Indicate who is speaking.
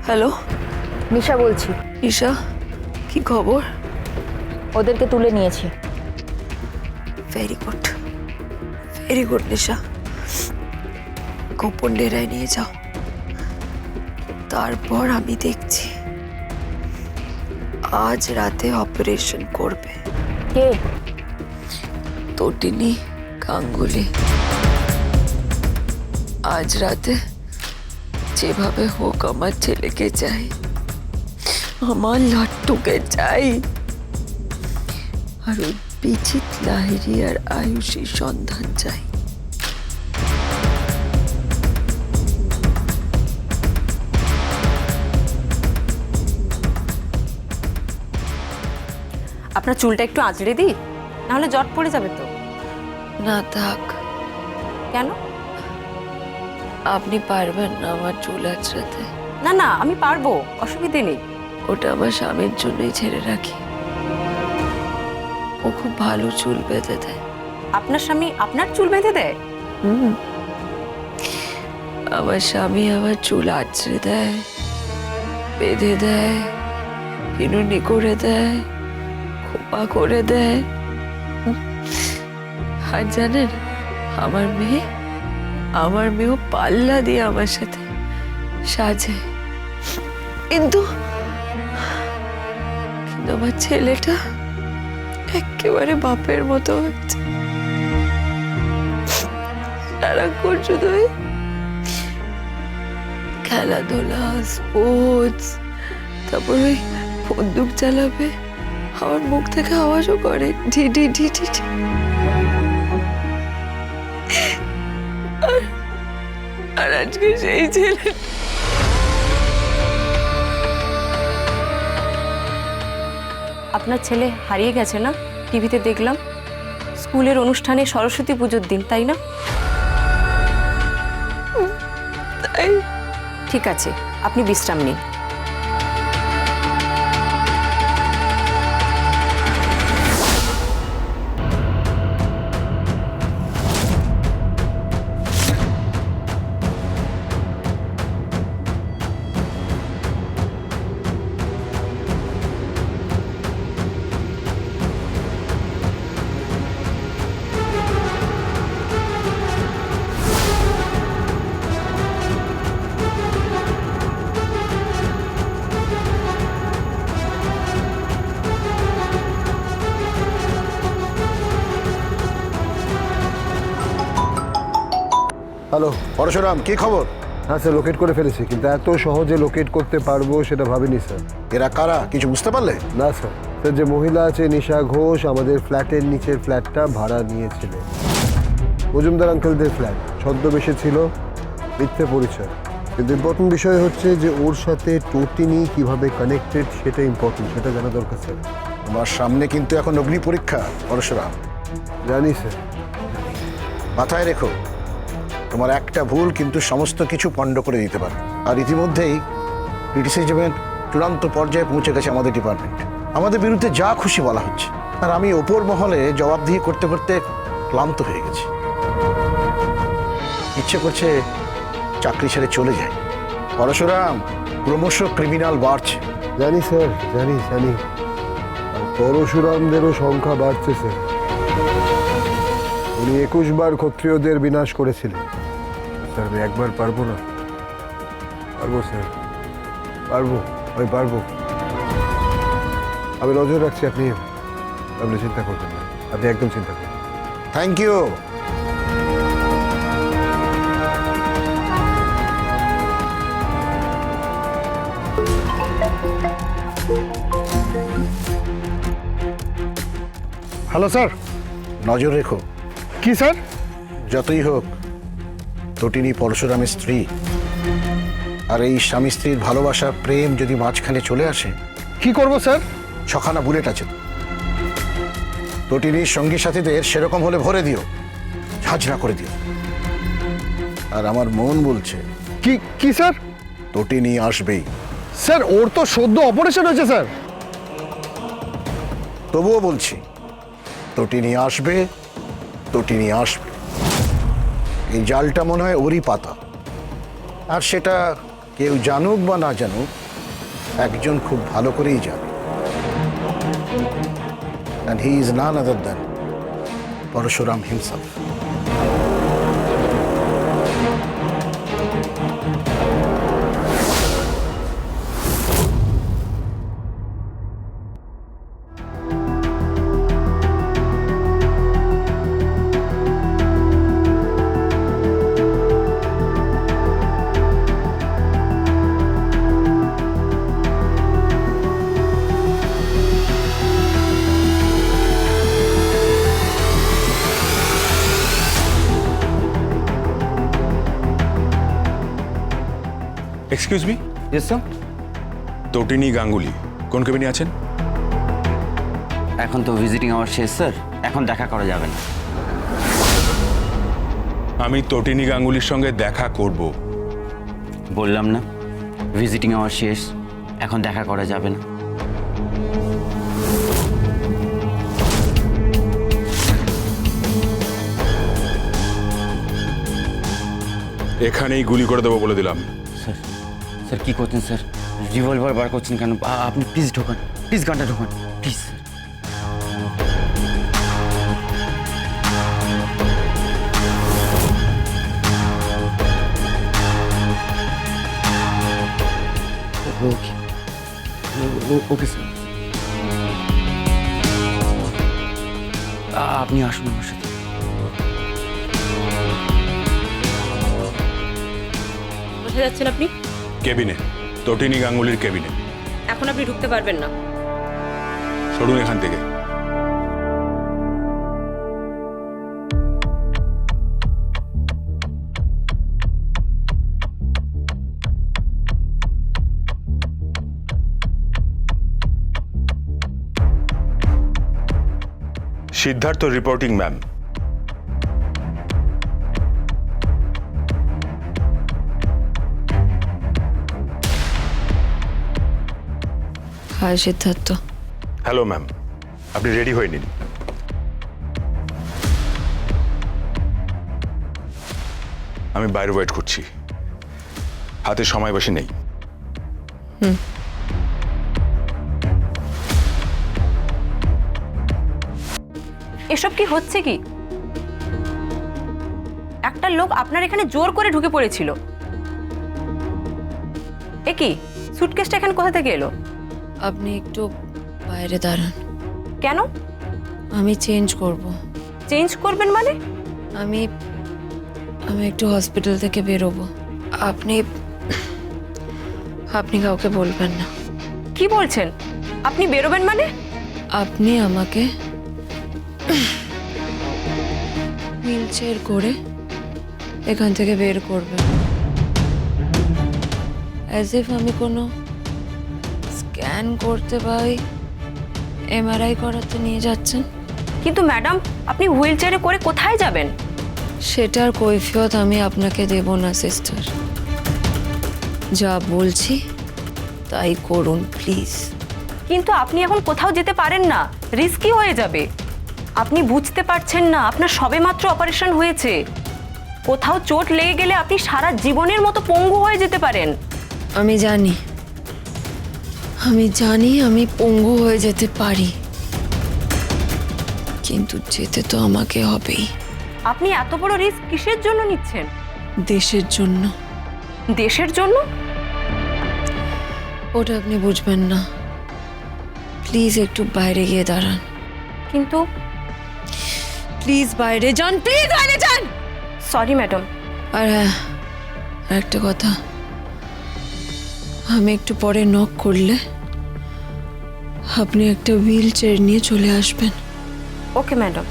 Speaker 1: Hello,
Speaker 2: নিশা বলছি।
Speaker 1: ঈশা, কি খবর?
Speaker 2: ওদেরকে তুলে নিয়েছি।
Speaker 1: ভেরি গুড, ভেরি গুড নিশা। গোপন ডেরায় নিয়ে যাও, তারপর আমি দেখছি। আজ রাতে অপারেশন করবে
Speaker 2: কে?
Speaker 1: তটিনী গাঙ্গুলি। আজ রাতে যেভাবে হোক আমার ছেলেকে চাই, আমার লাট্টুকে চাই। আর ওই বিচিত লাহিড়ী আর আয়ুষীর সন্ধান চাই।
Speaker 3: আপনার চুলটা একটু আঁচড়ে দিই, নাহলে জট পড়ে যাবে তো।
Speaker 1: না থাক,
Speaker 3: কেন?
Speaker 1: আপনি পারবেন না আমার চুল আঁচড়াতে।
Speaker 3: না না, আমি পারবো, অসুবিধে নেই।
Speaker 1: ওটা আমার স্বামীর জন্যই ছেড়ে রাখি। ও খুব ভালো চুল বেঁধে দেয়।
Speaker 3: আপনার স্বামী আপনার চুল বেঁধে দেয়?
Speaker 1: আমার স্বামী আমার চুল আঁচড়ে দেয়, বেঁধে দেয়, বিনুনি করে দেয়, খোপা করে দেয়। আর জানেন, আমার মেয়েও পাল্লা দিয়ে আমার সাথে সাজে। কিন্তু আমার ছেলেটা একেবারে বাপের মতো হচ্ছে। সারাক্ষণ শুধু খেলাধুলা, স্পোর্টস, তারপর ওই বন্দুক চালাবে, আমার মুখ থেকে আওয়াজও করে ঢি ঢি ঢি ঢি ঢি। আর আজকে সেই ছেলে
Speaker 3: আপনার ছেলে হারিয়ে গেছে না? টিভিতে দেখলাম স্কুলের অনুষ্ঠানে সরস্বতী পুজোর দিন, তাই না?
Speaker 1: তাই
Speaker 3: ঠিক আছে, আপনি বিশ্রাম নিন।
Speaker 4: হ্যালো
Speaker 5: পরশুরাম, কি খবর?
Speaker 4: হ্যাঁ স্যার, লোকেট করে ফেলেছি, কিন্তু এত সহজে লোকেট করতে পারবো সেটা ভাবিনি স্যার।
Speaker 5: এরা কারা, কিছু বুঝতে পারলে?
Speaker 4: না স্যার, স্যার যে মহিলা আছে নিশা ঘোষ আমাদের ফ্ল্যাটের নিচের ফ্ল্যাটটা ভাড়া নিয়েছিলেন। মজুমদার আঙ্কেলদের ফ্ল্যাট, ছদ্মবেশে ছিল, মিথ্যে পরিচয়। কিন্তু ইম্পর্টেন্ট বিষয় হচ্ছে যে ওর সাথে টোটিনি কিভাবে কানেক্টেড সেটা ইম্পর্টেন্ট, সেটা জানা দরকার স্যার।
Speaker 5: তোমার সামনে কিন্তু এখন অগ্নি পরীক্ষা পরশুরাম।
Speaker 4: জানি স্যার।
Speaker 5: মাথায় রেখো, তোমার একটা ভুল কিন্তু সমস্ত কিছু পণ্ড করে দিতে পারে। আর ইতিমধ্যেই ক্রিটিসিজমের চূড়ান্ত পর্যায়ে পৌঁছে গেছে আমাদের ডিপার্টমেন্ট। আমাদের বিরুদ্ধে যা খুশি বলা হচ্ছে, আর আমি ওপর মহলে জবাবদিহি করতে করতে ক্লান্ত হয়ে গেছি। ইচ্ছে করছে চাকরি ছেড়ে চলে যায়। পরশুরাম, ক্রমশ ক্রিমিনাল বাড়ছে।
Speaker 4: জানি স্যার, জানি জানি। আর পরশুরামদেরও সংখ্যা বাড়ছে স্যার। উনি 21 বার ক্ষত্রিয়দের বিনাশ করেছিলেন। স্যার আমি একবার পারবো না? পারবো স্যার, পারবো, আমি পারবো। আমি নজর রাখছি, আপনি চিন্তা করবেন না, আপনি একদম চিন্তা করবেন।
Speaker 5: Thank you.
Speaker 6: Hello sir.
Speaker 5: নজর রেখো।
Speaker 6: কি স্যার?
Speaker 5: যতই হোক তটিনী পরশুরামের স্ত্রী, আর এই স্বামী স্ত্রীর ভালোবাসা প্রেম যদি মাঝখানে চলে আসে।
Speaker 6: কি করব স্যার?
Speaker 5: ছখানা বুলেট আছে, তটিনীর সঙ্গী সাথীদের সেরকম হলে ভরে দিও, ঝাঁঝরা করে দিও। আর আমার মন বলছে
Speaker 6: কি কি স্যার?
Speaker 5: তটিনী আসবেই।
Speaker 6: স্যার ওর তো সদ্য অপারেশন হয়েছে স্যার।
Speaker 5: তবুও বলছি তটিনী আসবে, তটিনী আসবে। এই জালটা মনে হয় ওরই পাতা, আর সেটা কেউ জানুক বা না জানুক একজন খুব ভালো করেই জানে, and he is none other than Parashuram himself.
Speaker 7: Excuse me,
Speaker 8: yes sir.
Speaker 7: Tatini Ganguly কোন কেবিনে আছেন?
Speaker 8: এখন তো ভিজিটিং আওয়ার শেষ স্যার, এখন দেখা করা যাবে না।
Speaker 7: আমি তটিনী গাঙ্গুলির সঙ্গে দেখা করব।
Speaker 8: বললাম না ভিজিটিং আওয়ার শেষ, এখন দেখা করা যাবে না।
Speaker 7: এখানেই গুলি করে দেবো বলে দিলাম।
Speaker 8: স্যার স্যার কী করছেন স্যার? রিভলভার বার করছেন কেন? আপনি প্লিজ ঢোকান, প্লিজ গানটা ঢোকান please sir. Okay okay sir, আপনি আসুন আমার সাথে।
Speaker 3: কোথায় যাচ্ছেন আপনি?
Speaker 7: কেবিনে, তটিনী গাঙ্গুলির কেবিনে।
Speaker 3: এখন আপনি ঢুকতে পারবেন না।
Speaker 7: সরুন এখান থেকে। Siddharth reporting ma'am.
Speaker 1: Hi Siddharth.
Speaker 7: Hello ma'am, আপনি রেডি হয়ে নিন। আমি বাইরে ওয়েট করছি, হাতে সময় বেশি নেই।
Speaker 3: এসব কি হচ্ছে কি? একটা লোক আপনার এখানে জোর করে ঢুকে পড়েছিল। এ কি, সুটকেসটা এখানে কোথা থেকে এলো?
Speaker 1: আপনি একটু বাইরে দাঁড়ান।
Speaker 3: কেন
Speaker 1: আমি চেঞ্জ করব।
Speaker 3: চেঞ্জ করবেন মানে?
Speaker 1: আমি আমি একটু হসপিটাল থেকে বেরোবো। আপনি আপনি কাউকে বলবেন না।
Speaker 3: কি বলছেন? আপনি বেরোবেন মানে?
Speaker 1: আপনি আমাকে হুইল চেয়ার করে এখান থেকে বের করবেন, অ্যাজ ইফ আমি কোনো স্ক্যান করতে পাই, এমআরআই করাতে নিয়ে যাচ্ছেন।
Speaker 3: কিন্তু ম্যাডাম, আপনি হুইল চেয়ারে করে কোথায় যাবেন?
Speaker 1: সেটার কৈফিয়ত আমি আপনাকে দেব না সিস্টার। যা বলছি তাই করুন প্লিজ।
Speaker 3: কিন্তু আপনি এখন কোথাও যেতে পারেন না, রিস্কি হয়ে যাবে। আপনি বুঝতে পারছেন না, আপনার সবেমাত্র অপারেশন হয়েছে। কোথাও চোট লেগে গেলে আপনি সারা জীবনের মতো পঙ্গু হয়ে যেতে পারেন।
Speaker 1: আমি জানি আমি পঙ্গু হয়ে যেতে পারি, কিন্তু যেতে তো আমাকে হবেই।
Speaker 3: আপনি এত বড় রিস্ক কিসের জন্য নিচ্ছেন?
Speaker 1: দেশের জন্য।
Speaker 3: দেশের জন্য?
Speaker 1: ওটা আপনি বুঝবেন না। প্লিজ একটু বাইরে গিয়ে দাঁড়ান।
Speaker 3: কিন্তু
Speaker 1: প্লিজ বাইরে যান, প্লিজ বাইরে যান।
Speaker 3: Sorry madam.
Speaker 1: আর হ্যাঁ, একটা কথা, আমি একটু পরে নক করলে আপনি একটা হুইল চেয়ার নিয়ে চলে আসবেন।
Speaker 3: Okay madam.